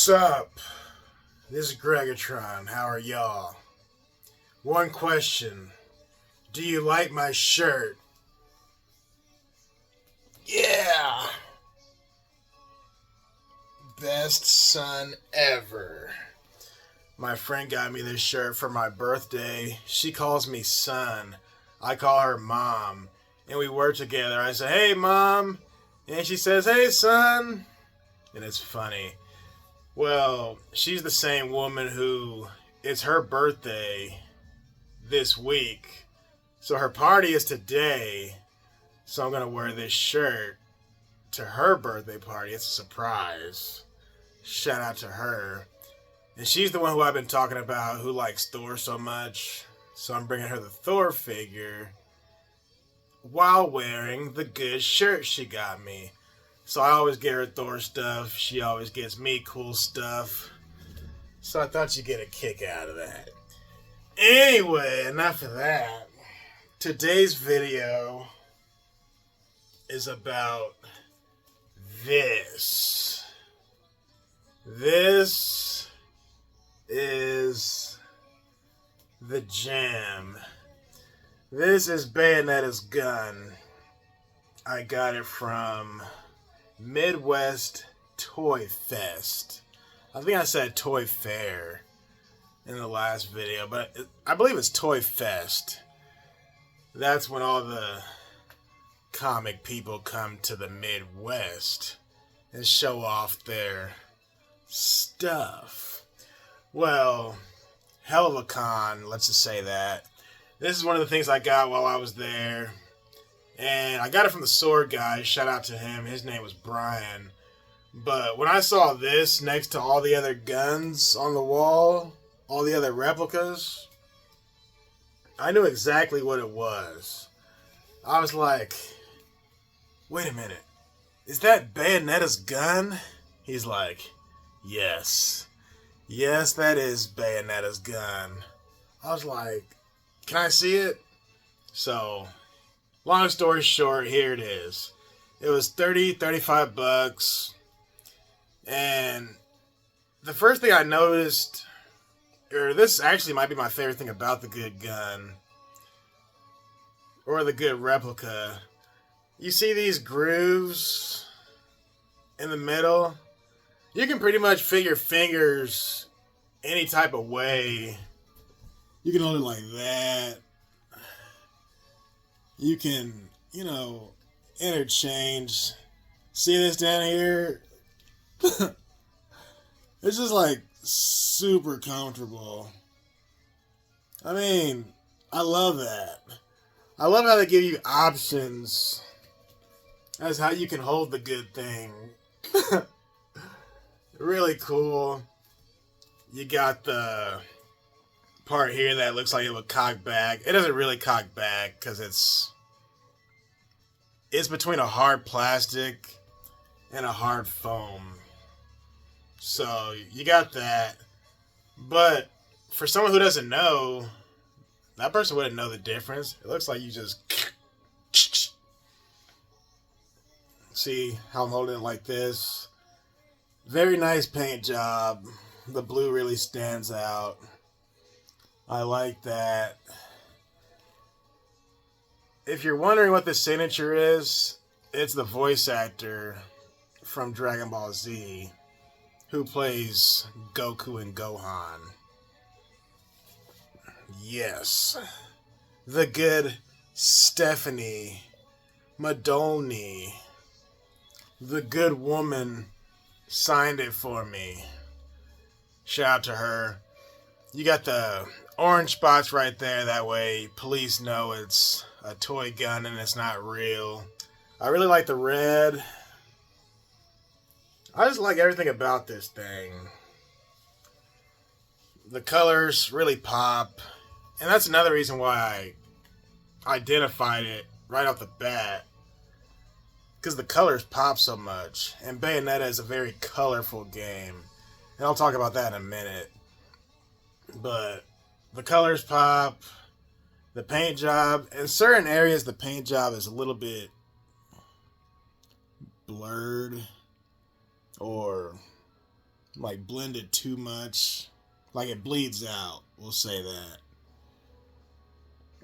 Sup? This is Gregatron. How are y'all? One question. Do you like my shirt? Yeah! Best son ever. My friend got me this shirt for my birthday. She calls me son. I call her mom. And we work together. I say, hey, mom. And she says, hey, son. And it's funny. Well, she's the same woman who, it's her birthday this week. So her party is today. So I'm going to wear this shirt to her birthday party. It's a surprise. Shout out to her. And she's the one who I've been talking about who likes Thor so much. So I'm bringing her the Thor figure while wearing the good shirt she got me. So I always get her Thor stuff. She always gets me cool stuff. So I thought you'd get a kick out of that. Anyway, enough of that. Today's video is about this. This is the jam. This is Bayonetta's gun. I got it from Midwest Toy Fest. I think I said Toy Fair in the last video, but I believe it's Toy Fest. That's when all the comic people come to the Midwest and show off their stuff. Well, hell of a con, let's just say that. This is one of the things I got while I was there. And I got it from the sword guy. Shout out to him. His name was Brian. But when I saw this next to all the other guns on the wall, all the other replicas, I knew exactly what it was. I was like, wait a minute. Is that Bayonetta's gun? He's like, yes. Yes, that is Bayonetta's gun. I was like, can I see it? So, long story short, here it is. It was 35 bucks. And the first thing I noticed, or this actually might be my favorite thing about the good gun, or the good replica. You see these grooves in the middle? You can pretty much fit your fingers any type of way. You can hold it like that. You can, interchange. See this down here? It's just like super comfortable. I mean, I love that. I love how they give you options as how you can hold the good thing. Really cool. You got the part here that looks like it would cock back. It doesn't really cock back because it's between a hard plastic and a hard foam. So you got that. But for someone who doesn't know, that person wouldn't know the difference. It looks like you just see how I'm holding it like this. Very nice paint job. The blue really stands out. I like that. If you're wondering what the signature is, it's the voice actor from Dragon Ball Z who plays Goku and Gohan. Yes. The good Stephanie Madolny, the good woman, signed it for me. Shout out to her. You got the orange spots right there. That way police know it's a toy gun and it's not real. I really like the red. I just like everything about this thing. The colors really pop. And that's another reason why I identified it right off the bat. Because the colors pop so much. And Bayonetta is a very colorful game. And I'll talk about that in a minute. But the colors pop. The paint job. In certain areas, the paint job is a little bit blurred. Or like blended too much. Like it bleeds out. We'll say that.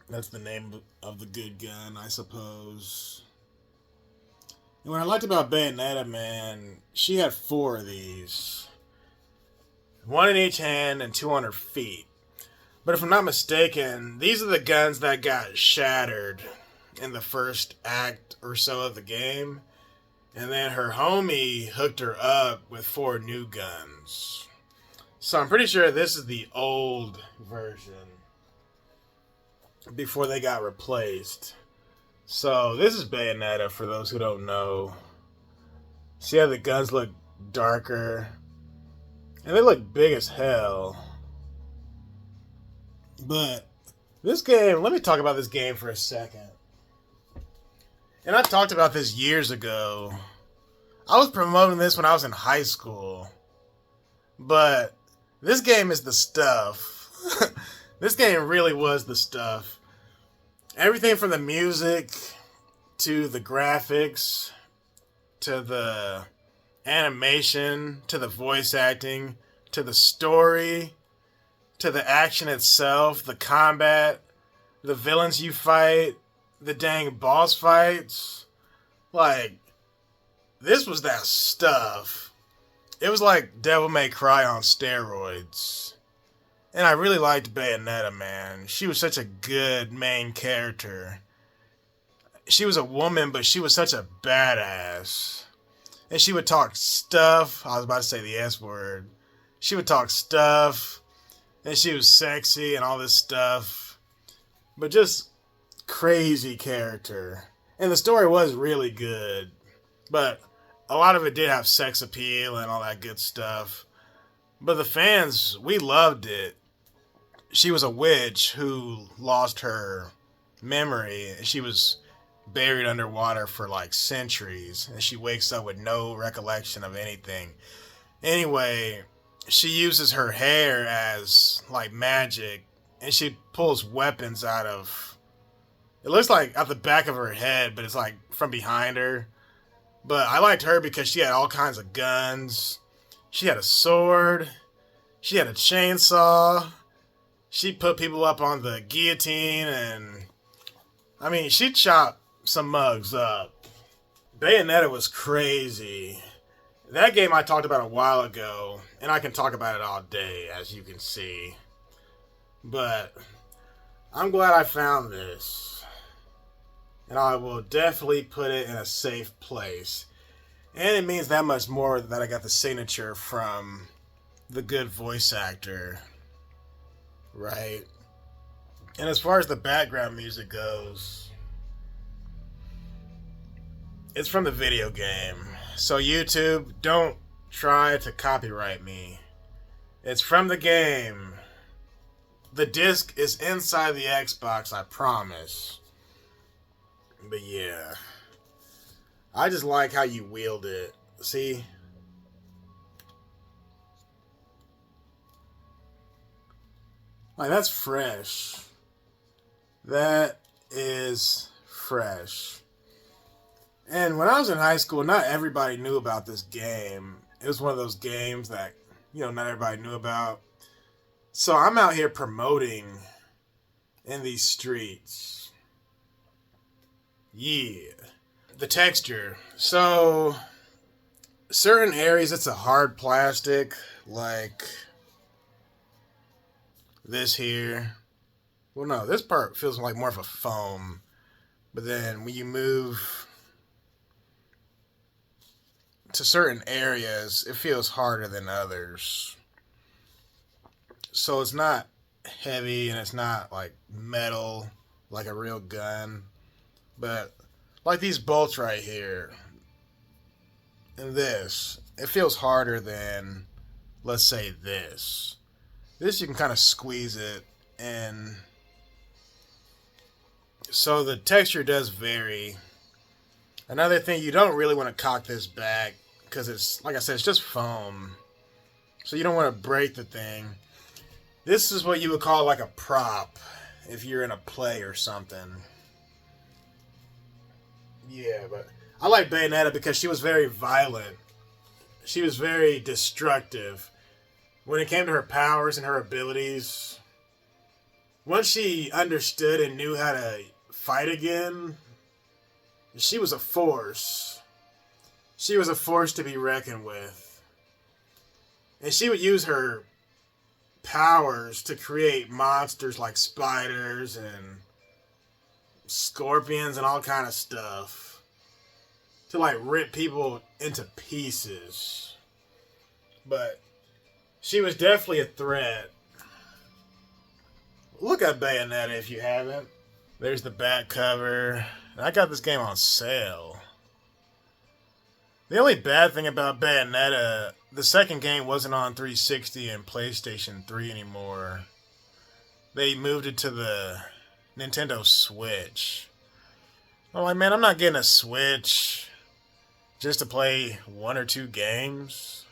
That's the name of the good gun, I suppose. And what I liked about Bayonetta, man, she had 4 of these. One in each hand and 2 on her feet. But if I'm not mistaken, these are the guns that got shattered in the first act or so of the game. And then her homie hooked her up with 4 new guns. So I'm pretty sure this is the old version before they got replaced. So this is Bayonetta for those who don't know. See how the guns look darker? And they look big as hell. But this game, let me talk about this game for a second. And I talked about this years ago. I was promoting this when I was in high school. But this game is the stuff. This game really was the stuff. Everything from the music to the graphics to the animation to the voice acting to the story to the action itself, the combat, the villains you fight, the dang boss fights. Like, this was that stuff. It was like Devil May Cry on steroids. And I really liked Bayonetta, man. She was such a good main character. She was a woman, but she was such a badass. And she would talk stuff. I was about to say the S word. She would talk stuff. And she was sexy and all this stuff. But just crazy character. And the story was really good. But a lot of it did have sex appeal and all that good stuff. But the fans, we loved it. She was a witch who lost her memory. She was buried underwater for like centuries. And she wakes up with no recollection of anything. Anyway, she uses her hair as like magic. And she pulls weapons out of... It looks like out the back of her head, but it's like from behind her. But I liked her because she had all kinds of guns. She had a sword. She had a chainsaw. She put people up on the guillotine and... I mean, she chopped some mugs up. Bayonetta was crazy. That game I talked about a while ago, and I can talk about it all day, as you can see. But I'm glad I found this. And I will definitely put it in a safe place. And it means that much more that I got the signature from the good voice actor. Right? And as far as the background music goes, it's from the video game. So YouTube, don't try to copyright me. It's from the game. The disc is inside the Xbox, I promise. But yeah, I just like how you wield it. See? Like, that's fresh. That is fresh. And when I was in high school, not everybody knew about this game. It was one of those games that, not everybody knew about. So I'm out here promoting in these streets. Yeah. The texture. So, certain areas it's a hard plastic, like this here. Well, no, this part feels like more of a foam. But then when you move to certain areas, it feels harder than others. So it's not heavy and it's not like metal, like a real gun. But like these bolts right here and this, it feels harder than, let's say, this. This you can kind of squeeze it, and so the texture does vary. Another thing, you don't really want to cock this back because it's, like I said, it's just foam. So you don't want to break the thing. This is what you would call like a prop if you're in a play or something. Yeah, but I like Bayonetta because she was very violent. she was very destructive. When it came to her powers and her abilities, once she understood and knew how to fight again, she was a force. She was a force to be reckoned with. And she would use her powers to create monsters like spiders and scorpions and all kind of stuff to like rip people into pieces. But she was definitely a threat. Look at Bayonetta if you haven't. There's the back cover. I got this game on sale. The only bad thing about Bayonetta, the second game wasn't on 360 and PlayStation 3 anymore. They moved it to the Nintendo Switch. I'm like, man, I'm not getting a Switch just to play 1 or 2 games.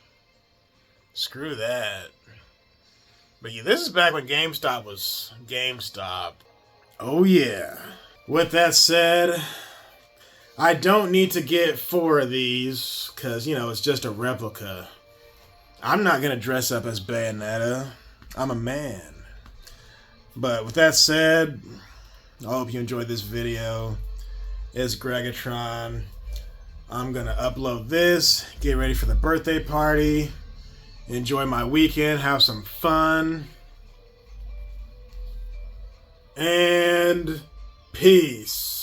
Screw that. But yeah, this is back when GameStop was GameStop. Oh yeah. With that said, I don't need to get 4 of these, because, you know, it's just a replica. I'm not going to dress up as Bayonetta. I'm a man. But with that said, I hope you enjoyed this video. It's Gregatron. I'm going to upload this, get ready for the birthday party, enjoy my weekend, have some fun, and peace.